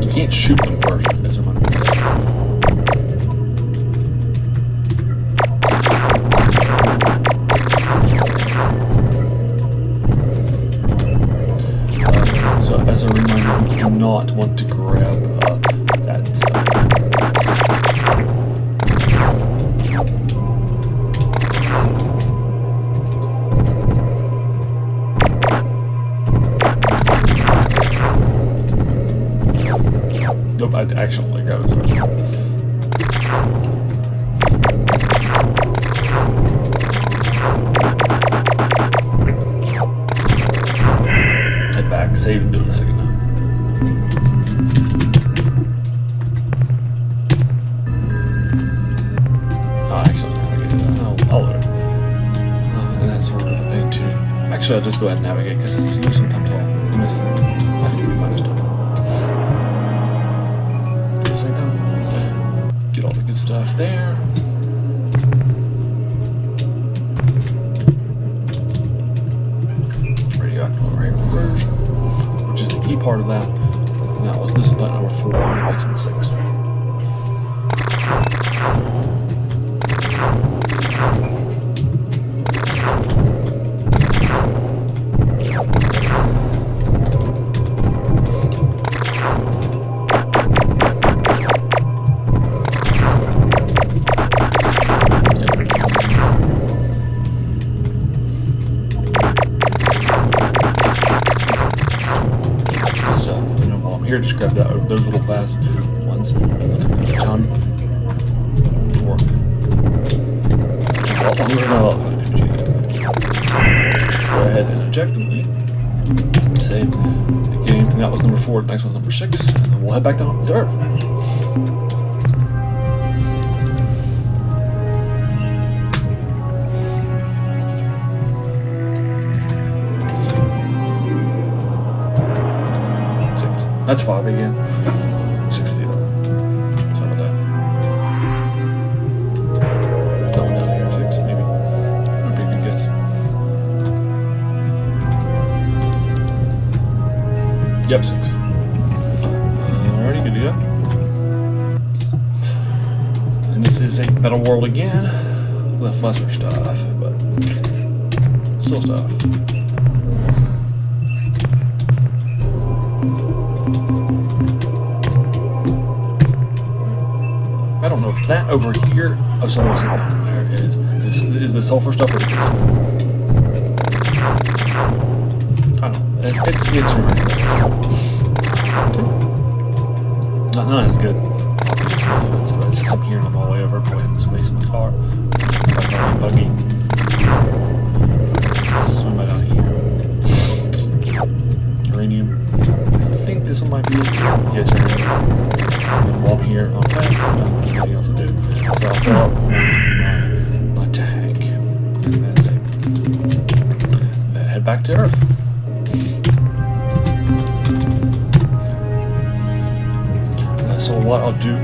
You can't shoot them first, as a reminder. So, as a reminder, you do not want to grab that stuff. Nope, I accidentally grabbed it. Head back, save, and do it in a second now. Oh, actually, navigate it. I'll learn. And that's sort of a thing too. Actually, I'll just go ahead and navigate because it's usually sometimes I'll miss. I think we can find this stuff. Get all the good stuff there. Radioactive right first, which is the key part of that. And that was this is button number 4 and it makes it 6. Here, just grab that, those little fast ones. Ton. Or. Let's go ahead and eject and save the game. And that was number 4. Next one's number 6. And then we'll head back down to Earth. That's 5 again. 60. Sorry about that. That one down here, 6 maybe. Would be a good guess. Yep, 6. Alrighty, good to go. And this is a Battle World again. With lesser stuff, but still stuff. I don't know if that over here, oh, someone said that there is the sulfur stuff or this? I don't know. It's not as good. So it's up here and I'm all the way over, putting this space in my car. Buggy. Swim right down here. Uranium. I think this one might be it. Yes, uranium. While I'm here, okay, nothing else to do. So I'll fill up my tank, and that's it. Then head back to Earth. So what I'll do,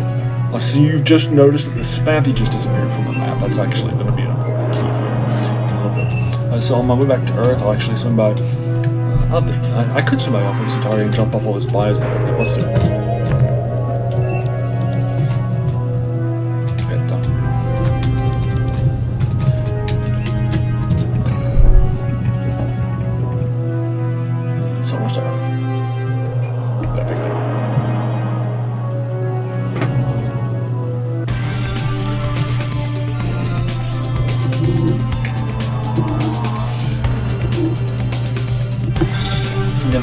so you've just noticed that the Spathy just disappeared from the map. That's actually going to be an important key here in a little bit. So on my way back to Earth, I'll actually swim by, I could swim by Alpha Centauri and jump off all those bios and everything. Let's do it.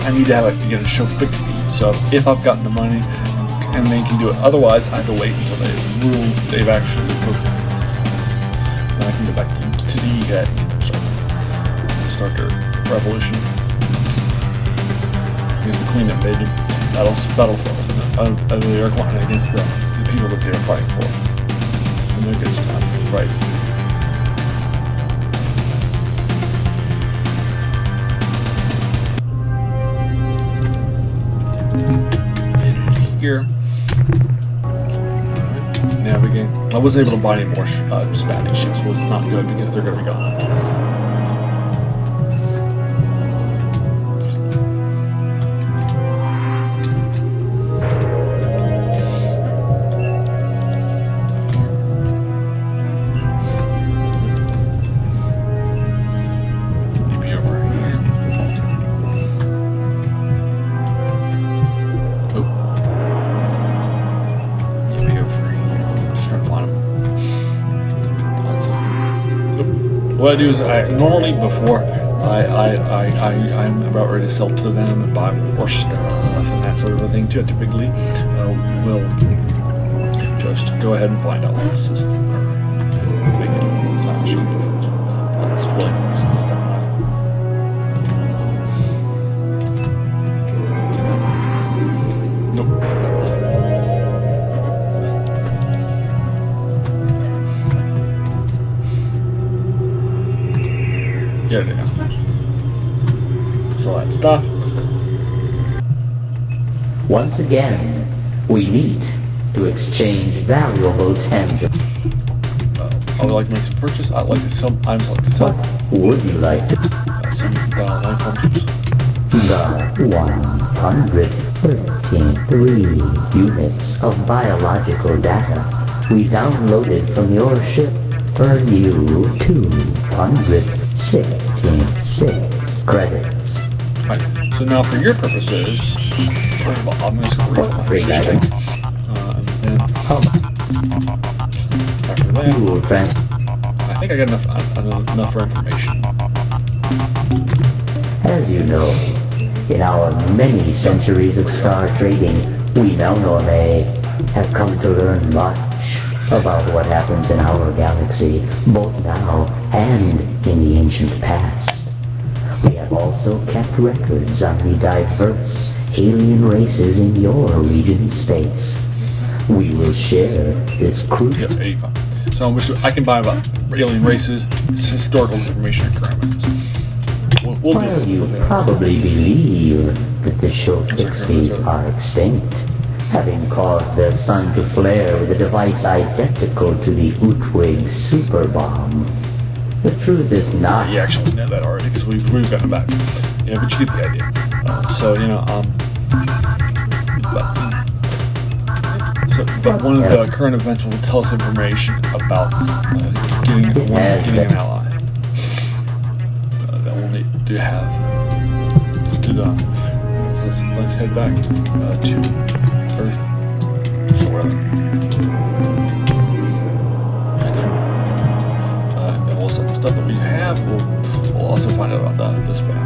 I need to have it get a Shofixti. So if I've gotten the money and they can do it, otherwise I have to wait until they've actually cooked. Then I can go back to the start their revolution. Against the Queen invaded Battle Thrulls of the Ur-Quan against the people that they are fighting for. And they're good stuff, right? here. Alright, navigating. I wasn't able to buy any more Spathy ships, which is not good because they're going to be gone. What I do is normally before I'm about ready to sell to them and buy more stuff and that sort of thing too. I typically will just go ahead and find out what system or make it a little faster. That's really nice. Nope. Here it is. So that stuff.
Once again, we meet to exchange valuable tangible.
I would like to make some purchase. I'd like to sell. I'd like to sell.
What would you like to?
Some life functions.
The 133 units of biological data we downloaded from your ship earn you 266 credits.
Right. So now for your purposes, I'm going to refill my page tank. And then after that, I think I got enough for information.
As you know, in our many centuries of star trading, we now have come to learn much about what happens in our galaxy, both now and in the ancient past. We have also kept records on the diverse alien races in your region of space. We will share this crucial...
Yep, 85. So I can buy about alien races, historical information, and current events. We'll
While you probably believe that the Shofixti are extinct, having caused their sun to flare with a device identical to the Utwig super bomb, the truth is not.
You actually know that already because we've gotten it back. Yeah, but you get the idea. So you know, but one of the current events will tell us information about getting an ally that we'll need to have to done. So let's head back to Earth. So rather. Some stuff that we have, we'll also find out about this band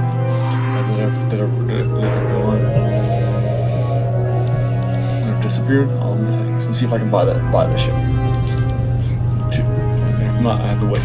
that are going. That have disappeared. All the things. Let's see if I can buy the ship. Two. If not, I have to wait.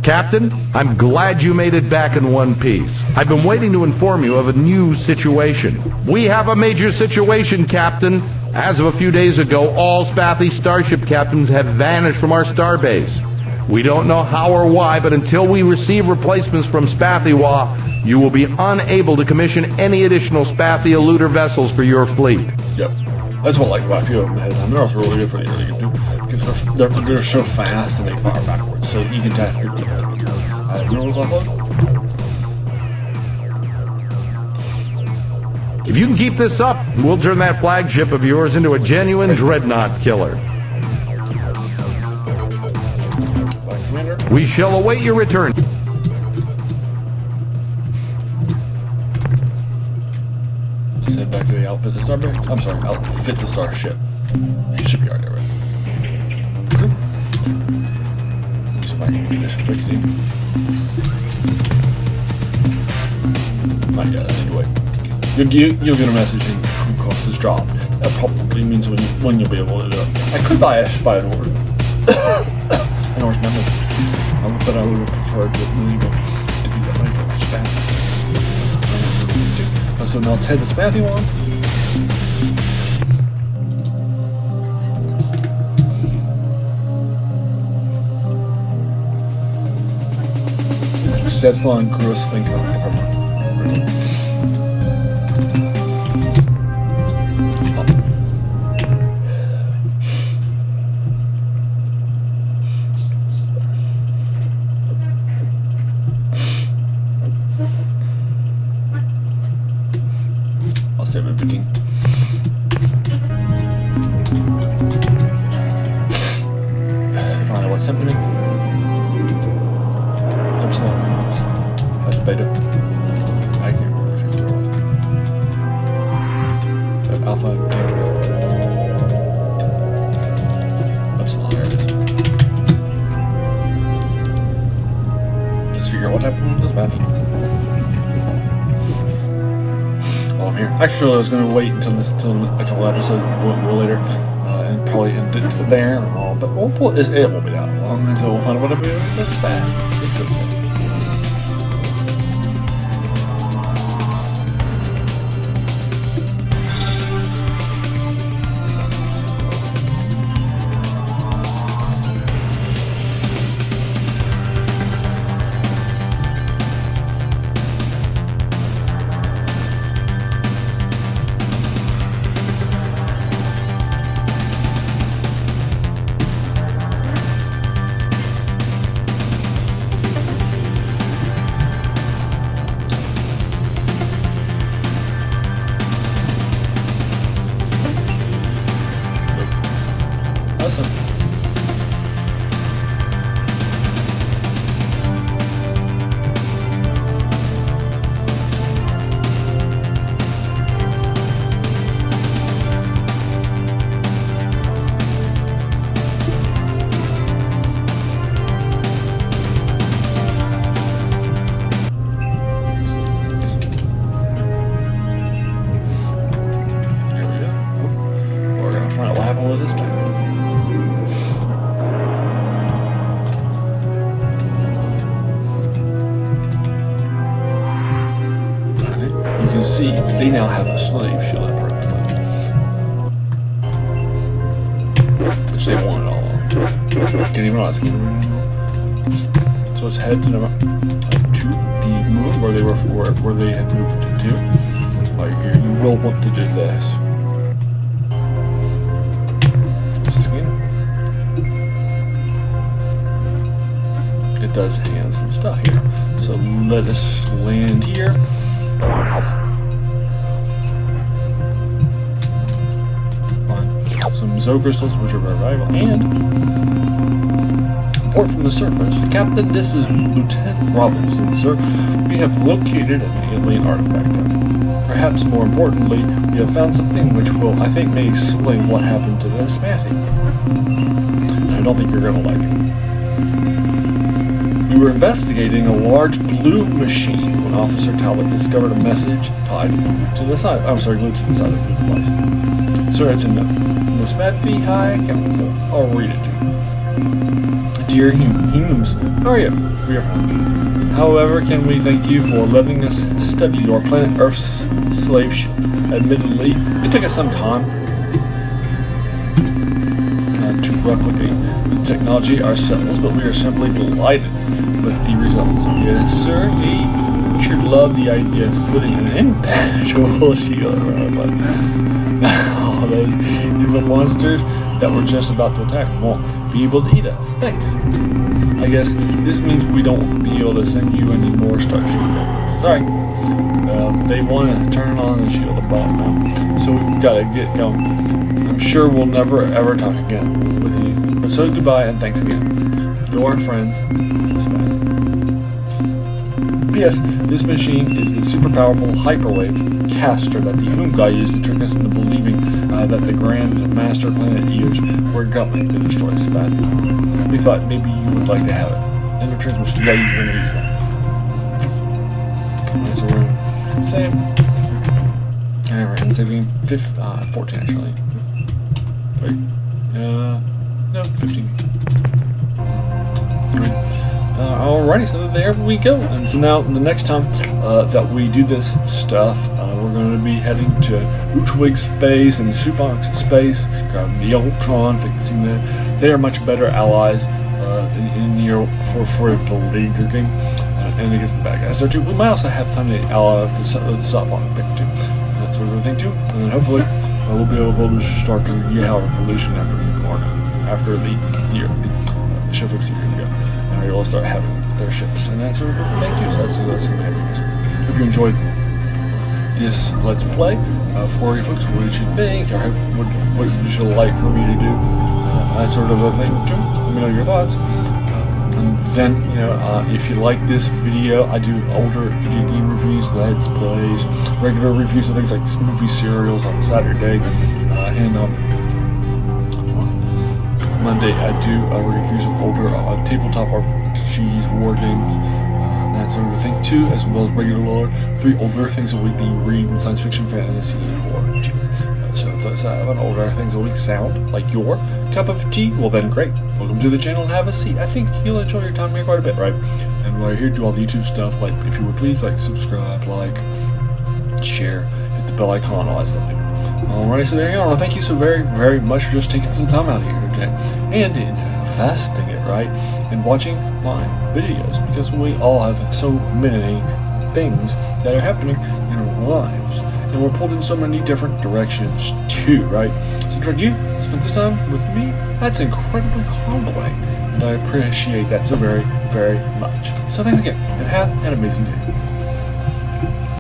Captain, I'm glad you made it back in one piece. I've been waiting to inform you of a new situation. We have a major situation, Captain. As of a few days ago, all Spathy starship captains have vanished from our starbase. We don't know how or why, but until we receive replacements from Spathywa, you will be unable to commission any additional Spathy eluder vessels for your fleet.
Yep. That's what I like about a few of them ahead of time. They're also really good for the early game too, because they're so fast and they fire backwards, so you can tap your team.
If you can keep this up, we'll turn that flagship of yours into a genuine dreadnought killer. We shall await your return.
Let's head back to the outfit the starbase. I'm sorry, outfit the starship. Shipyard area. Shofixti. Not yet, anyway. You'll get a message in who costs has dropped. That probably means when you'll be able to do it. I could buy an order. An orange message. But I would have preferred to leave it to be that way for much back. So now let's head to Spathy one. Just Epsilon gross thing coming from it. I'll save everything. Find out what's happening. Epsilon. That's beta. I can't remember exactly what. Alpha, camera. Epsilon, there it is. Let's figure out what happened with this map. While I'm here. Actually, I was going to wait until a couple episodes later, and probably end it there and all, but it won't be that long until we'll find out what I'm doing with this bad. It's okay. See, they now have a slave shield apparently, which they wanted all along. Can't even realize. So let's head to the moon where they had moved to. Right here, you will want to do this. What's this game? It does hand some stuff here. So let us land here. Some Zo crystals, which are very valuable, and report from the surface. Captain, this is Lieutenant Robinson, sir. We have located an alien artifact. Perhaps more importantly, we have found something which will, I think, may explain what happened to the Spathy. I don't think you're going to like it. We were investigating a large blue machine when Officer Talbot discovered a message tied to the side. I'm sorry, glued to the side of the device. Sir, it's a note. The Spathy High Council. I'll read it to you. Dear humans, how are you? We are fine. However, can we thank you for letting us study your planet Earth's slave ship? Admittedly, it took us some time to replicate the technology ourselves, but we are simply delighted with the results. Yes, sir, we should love the idea of putting an impenetrable shield around us. Now, those evil monsters that were just about to attack won't be able to eat us. Thanks. I guess this means we don't be able to send you any more structure. Sorry. They want to turn on the shield above now, so we've got to get going. I'm sure we'll never ever talk again with you. But so goodbye and thanks again. Your friends, P.S. This machine is the super powerful hyperwave caster that the Ur-Quan used to trick us into believing that the Grand Master Planet Eaters were coming to destroy Spathy. We thought maybe you would like to have it. End of transmission. Yeah, you're going to use that. Okay, so we're Same. Alright, and saving 14 actually. Wait. No, 15. Alrighty, so there we go. And so now, the next time that we do this stuff, we're going to be heading to Uchwig space and Subox space, grabbing the Ultron, fixing that. They are much better allies in Neo for the leader game, and against the bad guys there too. We might also have time to ally the Softball pick too, that sort of thing too. And then hopefully we'll be able to start the Yahoo revolution after the year, the Shofixti year to go. And we'll start having their ships and that sort of thing too. So that's going to happen. Hope you enjoyed this Let's Play. For you folks, what did you think? Or what would you like for me to do? That sort of a thing too. Let me know your thoughts. And then, if you like this video, I do older video game reviews, Let's Plays, regular reviews of things like movie serials on Saturday, and Monday I do reviews of older tabletop RPGs, war games, that sort of thing too, as well as regular 3 older things that we'd be reading, science fiction, fantasy, and horror too. So if those older things that would sound like your cup of tea, well then great. Welcome to the channel and have a seat. I think you'll enjoy your time here quite a bit, right? And while you're here, do all the YouTube stuff, like if you would please, like subscribe, like, share, hit the bell icon, all that stuff. Alright, so there you are. Thank you so very, very much for just taking some time out of here today and investing it, right? And watching my videos, because we all have so many things that are happening in our lives. And we're pulled in so many different directions too, right? So for you to spend this time with me, that's incredibly humbling. And I appreciate that so very, very much. So thanks again, and have an amazing day.